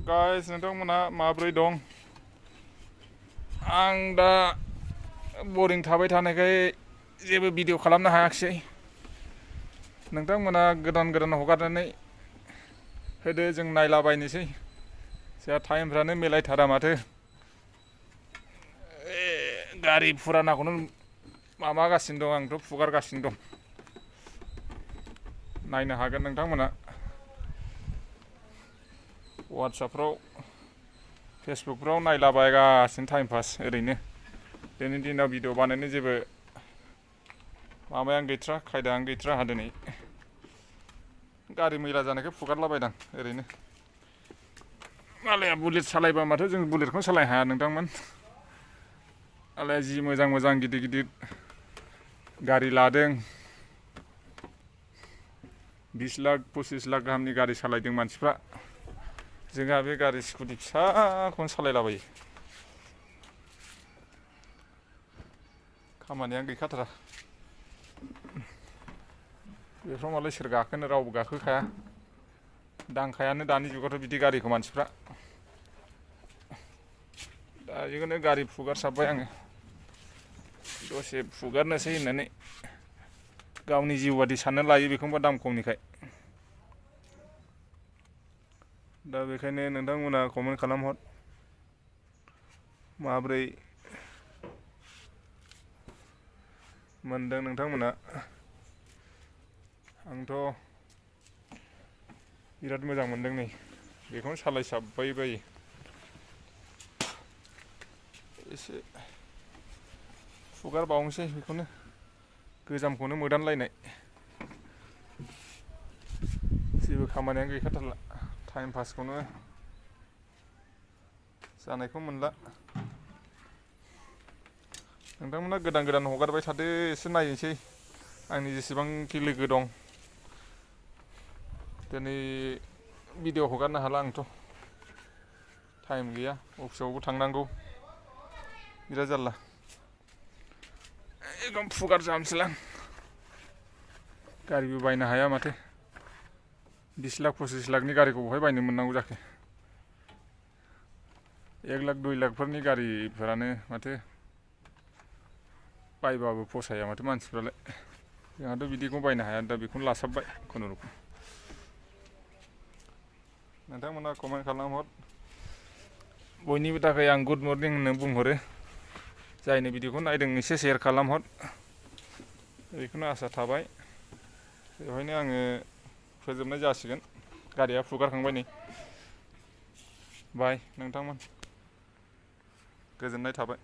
guys नोंथांमोना माब्रै दं आं दा बरिं थाबाय थानायखाय जेबो भिडिअ खालामनो हायाखिसै नोंथांमोना गोदान हगारनानै होदो जों नायलाबायनोसै जोंहा टाइमफ्रानो मिलायथारा माथो गारि फुरानाखौनो माबागासिनो दं आंथ' फुगारगासिनो दं नायनो हागोन नोंथांमोना वाट्सएपफ्राव फेसबुकफ्राव नायलाबायगासिनो टाइम पास ओरैनो दिनैनि दिनाव भिडिअ बानायनो जेबो माबायानो गैथ्रा खायदायानो गैथ्रा दिनै गारि मैला जानायखाय फुगारलाबायदां ओरैनो मालाया बुलेट सालायबा माथो जों बुलेटखौनो सालायनो हाया नोंथांमोन मालाया जि मोजां गिदिर गारि लादों 20 लाख 25 लाख गाहामनि गारि सालायदों मानसिफ्रा जोंहा बे गारि स्कुटि फिसाखौनो सालायलाबायो खामानियानो गैखाथारा बेफ्राव मालाय सोर गाखोनो रावबो गाखोखाया दांखायानो दानि जुगावथ' बिदि गारिखौ मानसिफ्रा दा बेखौनो गारि फुगारसाबबाय आङो दसे फुगारनोसै होननानै गावनि जिउ बादि सानना लायो बेखौबा दाम खमनिखाय दा बेखायनो नोंथांमोना कमेन्ट खालामहर माब्रै मोनदों नोंथांमोना आंथ' बिराद मोजां मोनदों नै बेखौनो सालायसाबबाय बायो एसे फुगारबावनोसै बेखौनो गोजामखौनो मोदानलायनाय जेबो खामानियानो गैखाथारला टाइम पासखौनो जानायखौ मोनला नोंथांमोना गोदान हगारबाय थादो एसे नायनोसै आंनि जेसेबांखि लोगो दं दिनै भिडिअ हगारनो हाला आंथ' टाइम गैया अफिसावबो थांनांगौ बिराद जारला एकदम फुगार जामसैलां गारिबो बायनो हाया माथो 20 लाख 25 लाखनि गारिखौ बहाय बायनो मोननांगौ जाखो 1 लाख 2 लाखफोरनि गारिफोरानो माथो बायबाबो फसाया माथो मानसिफ्रालाय जोंहाथ' बिदिखौ बायनो हाया दा बेखौनो लासाबबाय खुनुरुखुम नोंथांमोना कमेन्ट खालामहर बयनिबो थाखाय आं गुड मर्निं होनना बुंहरो जायनो भिडिअखौ नायदों एसे शेयार खालामहर बेखौनो आसा थाबाय बेवहायनो आङो फोजोबनाय जासिगोन गारिया फुगारखांबाय नै बाय नोंथांमोन गोजोननाय थाबाय